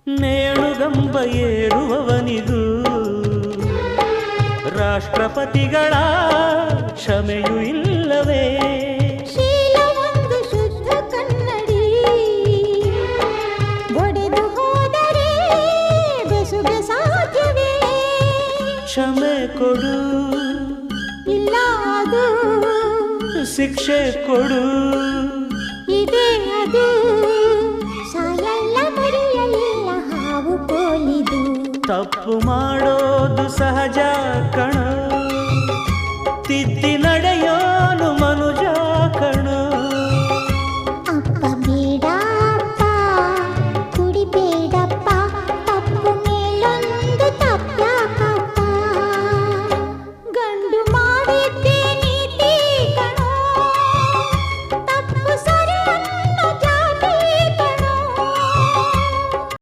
ನೇಣುಗಂಬ ಏರುವವನಿಗೂ ರಾಷ್ಟ್ರಪತಿಗಳ ಕ್ಷಮೆಯೂ ಇಲ್ಲವೇ? ಶೀಲವೊಂದು ಶುದ್ಧ ಕನ್ನಡಿ, ಒಡೆದು ಹೋದರೆ ಬೆಸುಗೆ ಸಾಧ್ಯವೇ? ಕ್ಷಮೆ ಕೊಡು, ಇಲ್ಲ ಅದು ಶಿಕ್ಷೆ ಕೊಡು, ಇದೇ ಅದು. ಸಾಯಲ್ಲ ಮರೆಯಲ್ಲ ಹಾವು ಕೋಲಿದು. ತಪ್ಪು ಮಾಡೋದು ಸಹಜ ಕಣ, ತಿದ್ದಿ ನಡೆಯೋನು